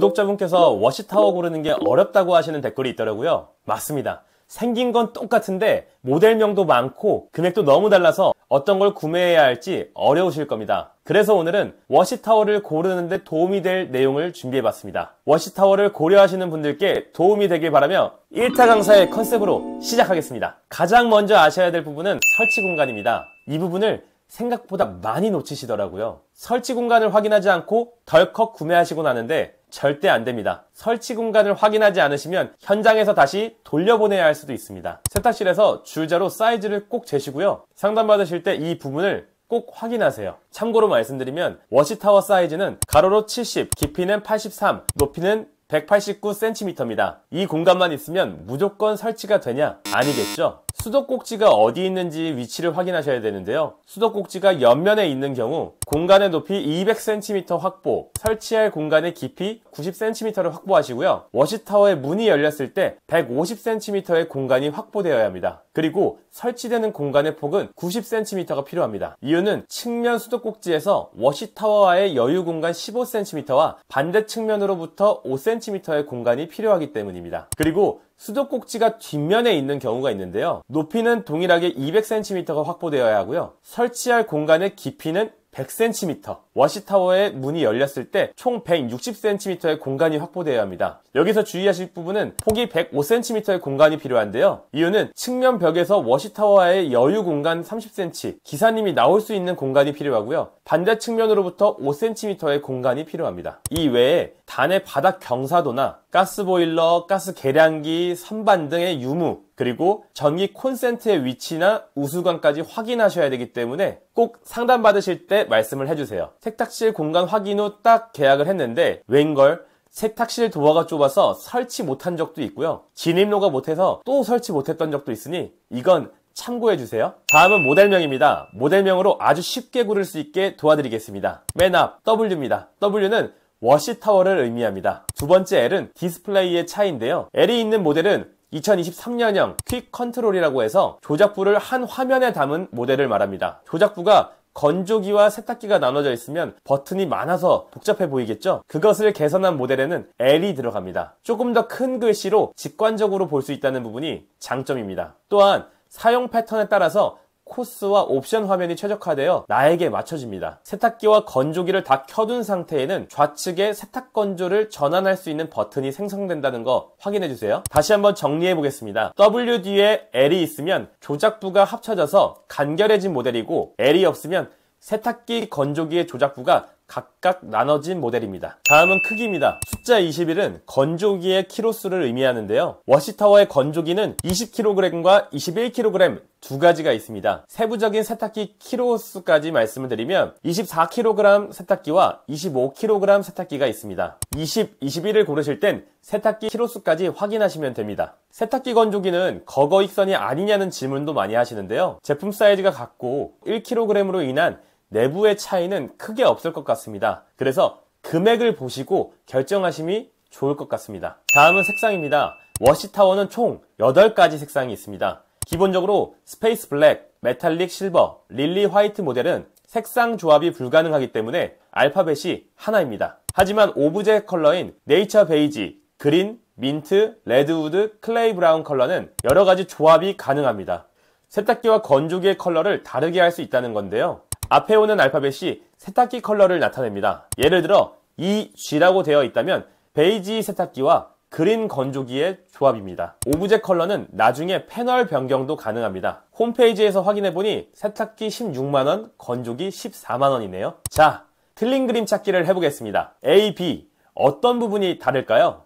구독자분께서 워시타워 고르는 게 어렵다고 하시는 댓글이 있더라고요. 맞습니다. 생긴 건 똑같은데 모델명도 많고 금액도 너무 달라서 어떤 걸 구매해야 할지 어려우실 겁니다. 그래서 오늘은 워시타워를 고르는데 도움이 될 내용을 준비해봤습니다. 워시타워를 고려하시는 분들께 도움이 되길 바라며 1타 강사의 컨셉으로 시작하겠습니다. 가장 먼저 아셔야 될 부분은 설치 공간입니다. 이 부분을 생각보다 많이 놓치시더라고요. 설치 공간을 확인하지 않고 덜컥 구매하시고 나는데 절대 안 됩니다. 설치 공간을 확인하지 않으시면 현장에서 다시 돌려보내야 할 수도 있습니다. 세탁실에서 줄자로 사이즈를 꼭 재시고요. 상담받으실 때 이 부분을 꼭 확인하세요. 참고로 말씀드리면 워시타워 사이즈는 가로로 70, 깊이는 83, 높이는 189cm입니다. 이 공간만 있으면 무조건 설치가 되냐? 아니겠죠? 수도꼭지가 어디 있는지 위치를 확인하셔야 되는데요. 수도꼭지가 옆면에 있는 경우 공간의 높이 200cm 확보, 설치할 공간의 깊이 90cm를 확보하시고요. 워시타워의 문이 열렸을 때 150cm의 공간이 확보되어야 합니다. 그리고 설치되는 공간의 폭은 90cm가 필요합니다. 이유는 측면 수도꼭지에서 워시타워와의 여유 공간 15cm와 반대 측면으로부터 5cm의 공간이 필요하기 때문입니다. 그리고 수도꼭지가 뒷면에 있는 경우가 있는데요. 높이는 동일하게 200cm가 확보되어야 하고요. 설치할 공간의 깊이는 100cm, 워시타워의 문이 열렸을 때 총 160cm의 공간이 확보되어야 합니다. 여기서 주의하실 부분은 폭이 105cm의 공간이 필요한데요. 이유는 측면 벽에서 워시타워와의 여유 공간 30cm, 기사님이 나올 수 있는 공간이 필요하고요. 반대 측면으로부터 5cm의 공간이 필요합니다. 이 외에 단의 바닥 경사도나 가스보일러, 가스 계량기, 선반 등의 유무, 그리고 전기 콘센트의 위치나 우수관까지 확인하셔야 되기 때문에 꼭 상담받으실 때 말씀을 해주세요. 세탁실 공간 확인 후 딱 계약을 했는데 웬걸 세탁실 도어가 좁아서 설치 못한 적도 있고요. 진입로가 못해서 또 설치 못했던 적도 있으니 이건 참고해주세요. 다음은 모델명입니다. 모델명으로 아주 쉽게 고를 수 있게 도와드리겠습니다. 맨 앞 W입니다. W는 워시타워를 의미합니다. 두 번째 L은 디스플레이의 차이인데요. L이 있는 모델은 2023년형 퀵 컨트롤이라고 해서 조작부를 한 화면에 담은 모델을 말합니다. 조작부가 건조기와 세탁기가 나눠져 있으면 버튼이 많아서 복잡해 보이겠죠? 그것을 개선한 모델에는 L이 들어갑니다. 조금 더 큰 글씨로 직관적으로 볼 수 있다는 부분이 장점입니다. 또한 사용 패턴에 따라서 코스와 옵션 화면이 최적화되어 나에게 맞춰집니다. 세탁기와 건조기를 다 켜둔 상태에는 좌측에 세탁 건조를 전환할 수 있는 버튼이 생성된다는 거 확인해주세요. 다시 한번 정리해 보겠습니다. W 뒤에 L이 있으면 조작부가 합쳐져서 간결해진 모델이고 L이 없으면 세탁기, 건조기의 조작부가 각각 나눠진 모델입니다. 다음은 크기입니다. 숫자 21은 건조기의 키로수를 의미하는데요. 워시타워의 건조기는 20kg과 21kg 두 가지가 있습니다. 세부적인 세탁기 키로수까지 말씀을 드리면 24kg 세탁기와 25kg 세탁기가 있습니다. 20, 21을 고르실 땐 세탁기 키로수까지 확인하시면 됩니다. 세탁기 건조기는 거거익선이 아니냐는 질문도 많이 하시는데요. 제품 사이즈가 같고 1kg으로 인한 내부의 차이는 크게 없을 것 같습니다. 그래서 금액을 보시고 결정하심이 좋을 것 같습니다. 다음은 색상입니다. 워시타워는 총 8가지 색상이 있습니다. 기본적으로 스페이스 블랙, 메탈릭 실버, 릴리 화이트 모델은 색상 조합이 불가능하기 때문에 알파벳이 하나입니다. 하지만 오브제 컬러인 네이처 베이지, 그린, 민트, 레드우드, 클레이 브라운 컬러는 여러가지 조합이 가능합니다. 세탁기와 건조기의 컬러를 다르게 할 수 있다는 건데요. 앞에 오는 알파벳이 세탁기 컬러를 나타냅니다. 예를 들어 EG라고 되어 있다면 베이지 세탁기와 그린 건조기의 조합입니다. 오브제 컬러는 나중에 패널 변경도 가능합니다. 홈페이지에서 확인해보니 세탁기 16만원, 건조기 14만원이네요. 자, 틀린 그림 찾기를 해보겠습니다. A, B 어떤 부분이 다를까요?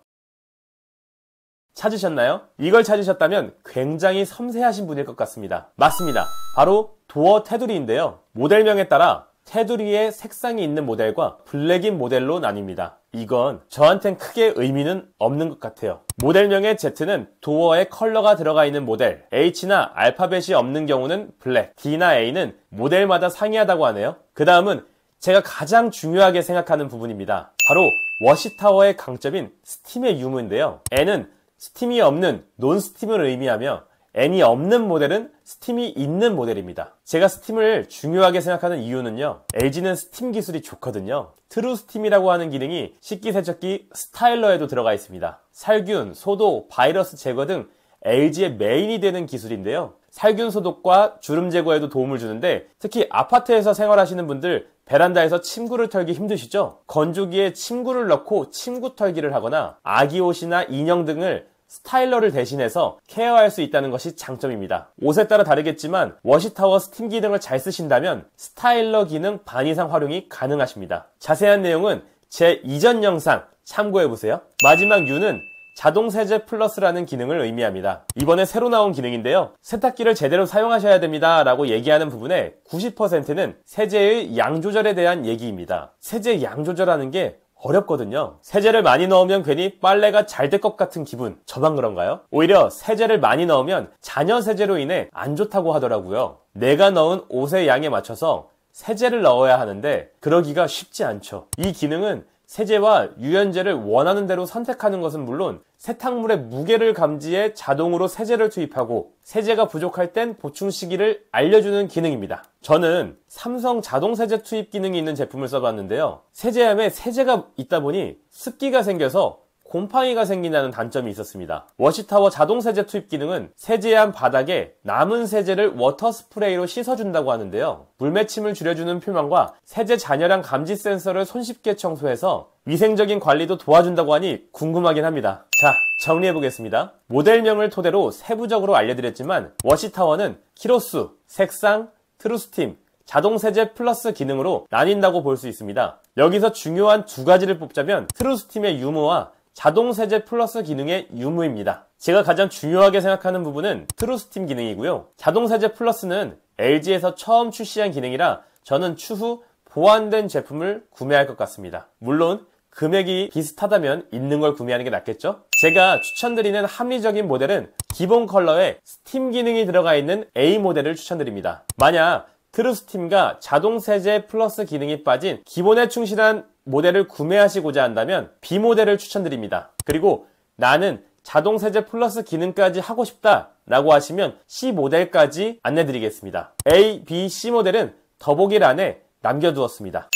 찾으셨나요? 이걸 찾으셨다면 굉장히 섬세하신 분일 것 같습니다. 맞습니다. 바로 도어 테두리인데요. 모델명에 따라 테두리에 색상이 있는 모델과 블랙인 모델로 나뉩니다. 이건 저한텐 크게 의미는 없는 것 같아요. 모델명의 Z는 도어에 컬러가 들어가 있는 모델, H나 알파벳이 없는 경우는 블랙, D나 A는 모델마다 상이하다고 하네요. 그 다음은 제가 가장 중요하게 생각하는 부분입니다. 바로 워시타워의 강점인 스팀의 유무인데요. N은 스팀이 없는 논스팀을 의미하며 N이 없는 모델은 스팀이 있는 모델입니다. 제가 스팀을 중요하게 생각하는 이유는요, LG는 스팀 기술이 좋거든요. 트루스팀이라고 하는 기능이 식기세척기 스타일러에도 들어가 있습니다. 살균, 소독, 바이러스 제거 등 LG의 메인이 되는 기술인데요. 살균 소독과 주름 제거에도 도움을 주는데, 특히 아파트에서 생활하시는 분들 베란다에서 침구를 털기 힘드시죠? 건조기에 침구를 넣고 침구 털기를 하거나 아기 옷이나 인형 등을 스타일러를 대신해서 케어할 수 있다는 것이 장점입니다. 옷에 따라 다르겠지만 워시타워 스팀 기능을 잘 쓰신다면 스타일러 기능 반 이상 활용이 가능하십니다. 자세한 내용은 제 이전 영상 참고해보세요. 마지막 U는 자동 세제 플러스라는 기능을 의미합니다. 이번에 새로 나온 기능인데요. 세탁기를 제대로 사용하셔야 됩니다 라고 얘기하는 부분의 90%는 세제의 양 조절에 대한 얘기입니다. 세제 양 조절하는 게 어렵거든요. 세제를 많이 넣으면 괜히 빨래가 잘 될 것 같은 기분. 저만 그런가요? 오히려 세제를 많이 넣으면 잔여 세제로 인해 안 좋다고 하더라고요. 내가 넣은 옷의 양에 맞춰서 세제를 넣어야 하는데 그러기가 쉽지 않죠. 이 기능은 세제와 유연제를 원하는 대로 선택하는 것은 물론 세탁물의 무게를 감지해 자동으로 세제를 투입하고 세제가 부족할 땐 보충 시기를 알려주는 기능입니다. 저는 삼성 자동 세제 투입 기능이 있는 제품을 써봤는데요. 세제함에 세제가 있다 보니 습기가 생겨서 곰팡이가 생긴다는 단점이 있었습니다. 워시타워 자동 세제 투입 기능은 세제함 바닥에 남은 세제를 워터 스프레이로 씻어준다고 하는데요. 물맺힘을 줄여주는 표면과 세제 잔여량 감지 센서를 손쉽게 청소해서 위생적인 관리도 도와준다고 하니 궁금하긴 합니다. 자, 정리해보겠습니다. 모델명을 토대로 세부적으로 알려드렸지만 워시타워는 키로수, 색상, 트루스팀, 자동 세제 플러스 기능으로 나뉜다고 볼 수 있습니다. 여기서 중요한 두 가지를 뽑자면 트루스팀의 유무와 자동 세제 플러스 기능의 유무입니다. 제가 가장 중요하게 생각하는 부분은 트루스팀 기능이고요. 자동 세제 플러스는 LG에서 처음 출시한 기능이라 저는 추후 보완된 제품을 구매할 것 같습니다. 물론 금액이 비슷하다면 있는 걸 구매하는 게 낫겠죠? 제가 추천드리는 합리적인 모델은 기본 컬러에 스팀 기능이 들어가 있는 A 모델을 추천드립니다. 만약 트루스팀과 자동 세제 플러스 기능이 빠진 기본에 충실한 모델을 구매하시고자 한다면 B 모델을 추천드립니다. 그리고 나는 자동 세제 플러스 기능까지 하고 싶다 라고 하시면 C 모델까지 안내드리겠습니다. A, B, C 모델은 더보기란에 남겨두었습니다.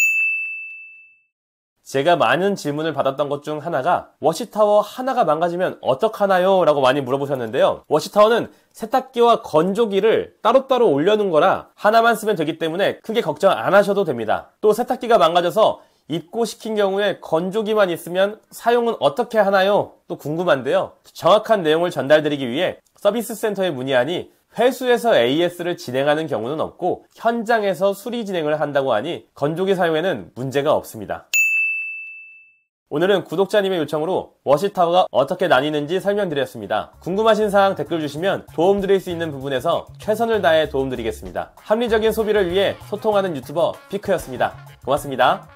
제가 많은 질문을 받았던 것 중 하나가 워시타워 하나가 망가지면 어떡하나요? 라고 많이 물어보셨는데요. 워시타워는 세탁기와 건조기를 따로따로 올려놓은 거라 하나만 쓰면 되기 때문에 크게 걱정 안 하셔도 됩니다. 또 세탁기가 망가져서 입고시킨 경우에 건조기만 있으면 사용은 어떻게 하나요? 또 궁금한데요. 정확한 내용을 전달드리기 위해 서비스 센터에 문의하니 회수해서 AS를 진행하는 경우는 없고 현장에서 수리 진행을 한다고 하니 건조기 사용에는 문제가 없습니다. 오늘은 구독자님의 요청으로 워시타워가 어떻게 나뉘는지 설명드렸습니다. 궁금하신 사항 댓글 주시면 도움드릴 수 있는 부분에서 최선을 다해 도움드리겠습니다. 합리적인 소비를 위해 소통하는 유튜버 피크였습니다. 고맙습니다.